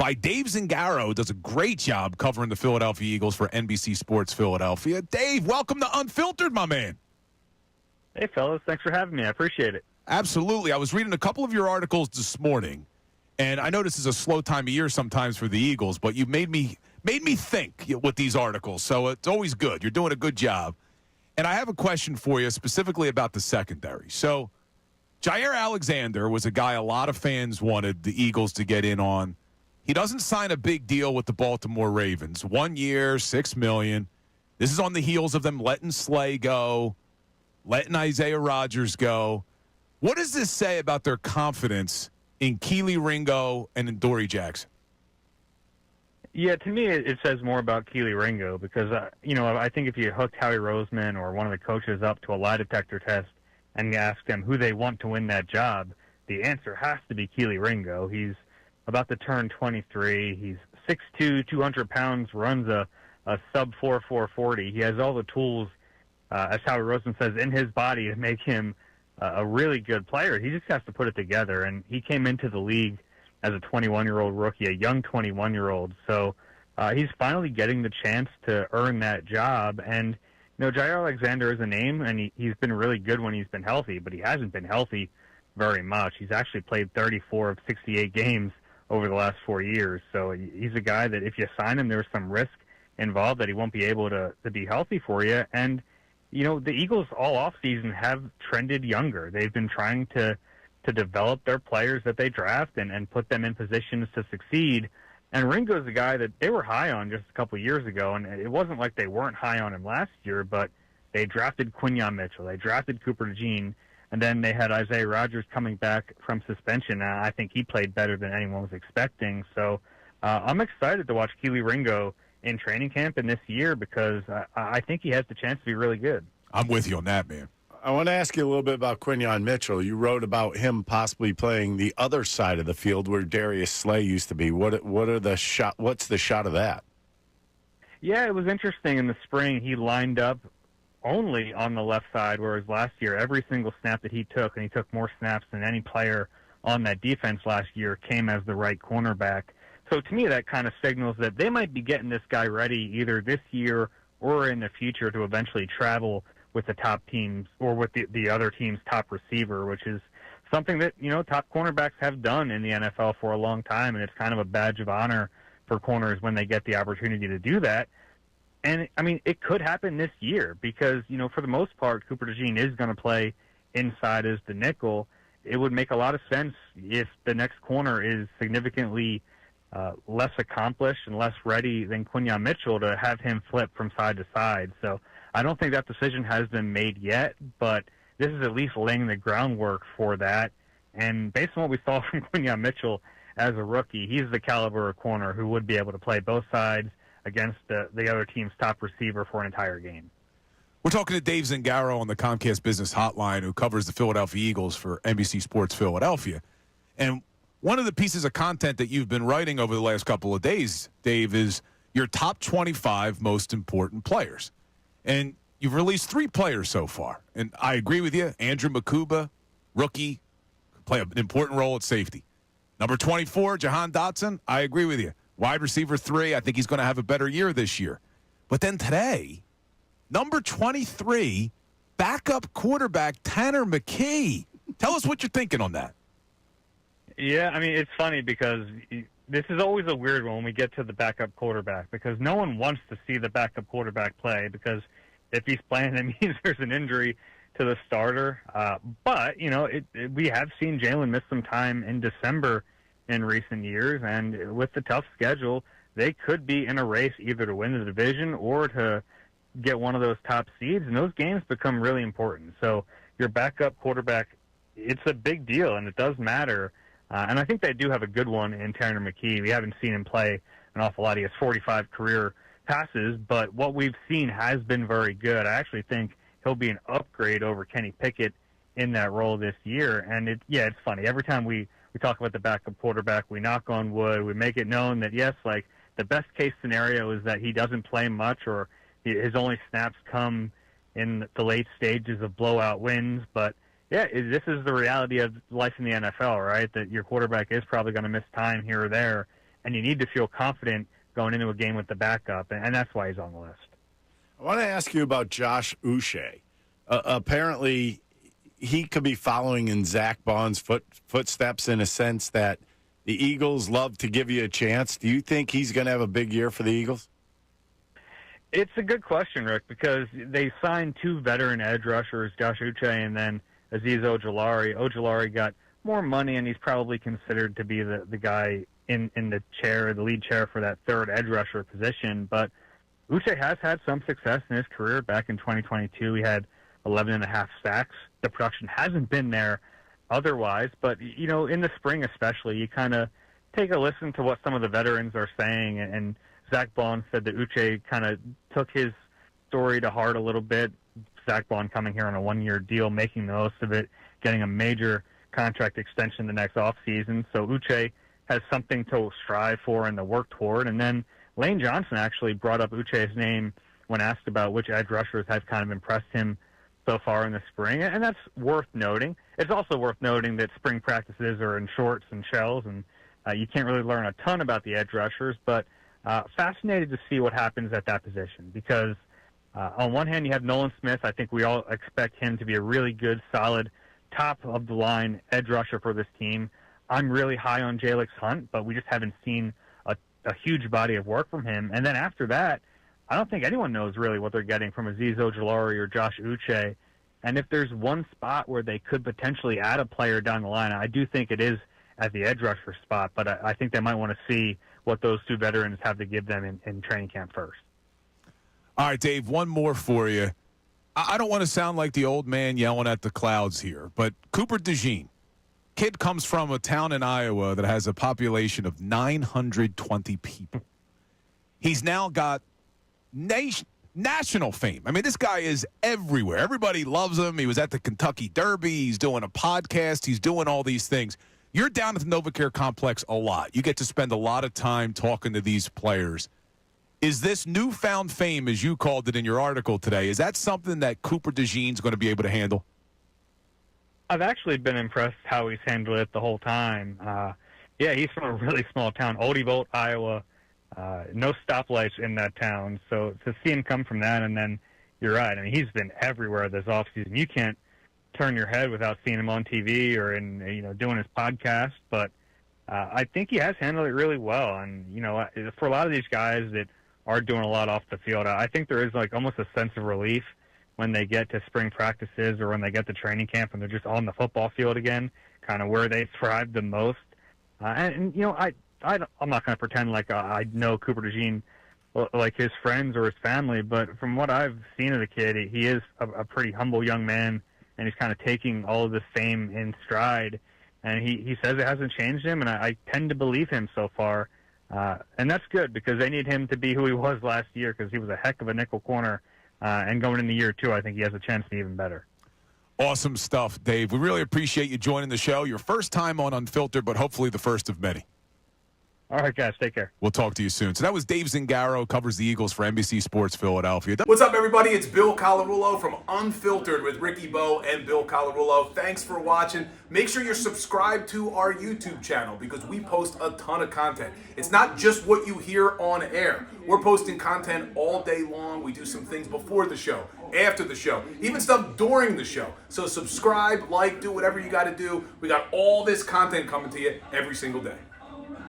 by Dave Zangaro, who does a great job covering the Philadelphia Eagles for NBC Sports Philadelphia. Dave, welcome to Unfiltered, my man. Hey, fellas. Thanks for having me. I appreciate it. Absolutely. I was reading a couple of your articles this morning, and I know this is a slow time of year sometimes for the Eagles, but you made me think with these articles, so it's always good. You're doing a good job. And I have a question for you specifically about the secondary. So Jair Alexander was a guy a lot of fans wanted the Eagles to get in on. He doesn't sign a big deal with the Baltimore Ravens. 1 year, $6 million. This is on the heels of them letting Slay go, letting Isaiah Rodgers go. What does this say about their confidence in Kelee Ringo and in Dory Jackson? Yeah, to me, it says more about Kelee Ringo because, I think if you hooked Howie Roseman or one of the coaches up to a lie detector test and asked them who they want to win that job, the answer has to be Kelee Ringo. He's about to turn 23. He's 6'2", 200 pounds, runs a sub-4 440. He has all the tools, as Howie Roseman says, in his body to make him a really good player. He just has to put it together, and he came into the league as a 21-year-old rookie, a young 21-year-old. So he's finally getting the chance to earn that job. And, Jair Alexander is a name, and he's been really good when he's been healthy, but he hasn't been healthy very much. He's actually played 34 of 68 games over the last 4 years. So he's a guy that if you sign him, there's some risk involved that he won't be able to be healthy for you. And, the Eagles all offseason have trended younger. They've been trying to develop their players that they draft and put them in positions to succeed. And Ringo's a guy that they were high on just a couple of years ago, and it wasn't like they weren't high on him last year, but they drafted Quinyon Mitchell, they drafted Cooper DeJean, and then they had Isaiah Rodgers coming back from suspension. And I think he played better than anyone was expecting. So I'm excited to watch Kelee Ringo in training camp and this year because I think he has the chance to be really good. I'm with you on that, man. I want to ask you a little bit about Quinyon Mitchell. You wrote about him possibly playing the other side of the field where Darius Slay used to be. What's the shot of that? Yeah, it was interesting. In the spring, he lined up only on the left side, whereas last year, every single snap that he took, and he took more snaps than any player on that defense last year, came as the right cornerback. So to me, that kind of signals that they might be getting this guy ready either this year or in the future to eventually travel with the top teams or with the other team's top receiver, which is something that, top cornerbacks have done in the NFL for a long time, and it's kind of a badge of honor for corners when they get the opportunity to do that. And, it could happen this year because, for the most part, Cooper DeJean is going to play inside as the nickel. It would make a lot of sense if the next corner is significantly less accomplished and less ready than Quinyon Mitchell to have him flip from side to side. So I don't think that decision has been made yet, but this is at least laying the groundwork for that. And based on what we saw from Quinyon Mitchell as a rookie, he's the caliber of corner who would be able to play both sides against the other team's top receiver for an entire game. We're talking to Dave Zangaro on the Comcast Business Hotline, who covers the Philadelphia Eagles for NBC Sports Philadelphia. And one of the pieces of content that you've been writing over the last couple of days, Dave, is your top 25 most important players. And you've released 3 players so far. And I agree with you. Andrew Makuba, rookie, play an important role at safety. Number 24, Jahan Dotson, I agree with you. Wide receiver 3, I think he's going to have a better year this year. But then today, number 23, backup quarterback Tanner McKee. Tell us what you're thinking on that. Yeah, it's funny because this is always a weird one when we get to the backup quarterback because no one wants to see the backup quarterback play because if he's playing, it means there's an injury to the starter. But, we have seen Jalen miss some time in December in recent years, and with the tough schedule, they could be in a race either to win the division or to get one of those top seeds, and those games become really important. So your backup quarterback, it's a big deal, and it does matter. And I think they do have a good one in Tanner McKee. We haven't seen him play an awful lot. He has 45 career passes, but what we've seen has been very good. I actually think he'll be an upgrade over Kenny Pickett in that role this year. And it's funny. Every time we talk about the backup quarterback, we knock on wood. We make it known that, yes, like the best case scenario is that he doesn't play much or his only snaps come in the late stages of blowout wins. But, yeah, this is the reality of life in the NFL, right, that your quarterback is probably going to miss time here or there. and you need to feel confident going into a game with the backup, and that's why he's on the list. I want to ask you about Josh Uche. Apparently, he could be following in Zack Baun's footsteps in a sense that the Eagles love to give you a chance. Do you think he's going to have a big year for the Eagles? It's a good question, Rick, because they signed 2 veteran edge rushers, Josh Uche and then Azeez Ojulari. Ojulari got more money, and he's probably considered to be the guy in the chair, the lead chair for that third edge rusher position. But Uche has had some success in his career. Back in 2022, he had 11.5 sacks. The production hasn't been there otherwise, but, you know, in the spring especially, you kind of take a listen to what some of the veterans are saying, and Zack Baun said that Uche kind of took his story to heart a little bit. Zack Baun coming here on a 1-year deal, making the most of it, getting a major contract extension the next offseason. So Uche has something to strive for and to work toward. And then Lane Johnson actually brought up Uche's name when asked about which edge rushers have kind of impressed him so far in the spring, and that's worth noting. It's also worth noting that spring practices are in shorts and shells, and you can't really learn a ton about the edge rushers, but fascinated to see what happens at that position because on one hand, you have Nolan Smith. I think we all expect him to be a really good, solid, top-of-the-line edge rusher for this team. I'm really high on Jalix Hunt, but we just haven't seen a huge body of work from him. And then after that, I don't think anyone knows really what they're getting from Azeez Ojulari or Josh Uche. And if there's one spot where they could potentially add a player down the line, I do think it is at the edge rusher spot, but I think they might want to see what those 2 veterans have to give them in training camp first. All right, Dave, one more for you. I don't want to sound like the old man yelling at the clouds here, but Cooper DeJean, kid comes from a town in Iowa that has a population of 920 people. He's now got national fame. I mean, this guy is everywhere. Everybody loves him. He was at the Kentucky Derby. He's doing a podcast. He's doing all these things. You're down at the NovaCare Complex a lot. You get to spend a lot of time talking to these players. Is this newfound fame, as you called it in your article today, is that something that Cooper DeJean's going to be able to handle? I've actually been impressed how he's handled it the whole time. Yeah, he's from a really small town, Odebolt, Iowa. No stoplights in that town. So to see him come from that, and then you're right. I mean, he's been everywhere this offseason. You can't turn your head without seeing him on TV or doing his podcast. But I think he has handled it really well. And, for a lot of these guys that are doing a lot off the field, I think there is like almost a sense of relief when they get to spring practices or when they get to training camp and they're just on the football field again, kind of where they thrive the most. I'm not going to pretend like I know Cooper DeJean like his friends or his family, but from what I've seen of the kid, he is a pretty humble young man, and he's kind of taking all of this fame in stride. And he says it hasn't changed him, and I tend to believe him so far. And that's good because they need him to be who he was last year because he was a heck of a nickel corner. And going into year 2, I think he has a chance to be even better. Awesome stuff, Dave. We really appreciate you joining the show. Your first time on Unfiltered, but hopefully the first of many. All right, guys. Take care. We'll talk to you soon. So that was Dave Zangaro, covers the Eagles for NBC Sports Philadelphia. What's up, everybody? It's Bill Colarulo from Unfiltered with Ricky Bo and Bill Colarulo. Thanks for watching. Make sure you're subscribed to our YouTube channel because we post a ton of content. It's not just what you hear on air. We're posting content all day long. We do some things before the show, after the show, even stuff during the show. So subscribe, like, do whatever you got to do. We got all this content coming to you every single day.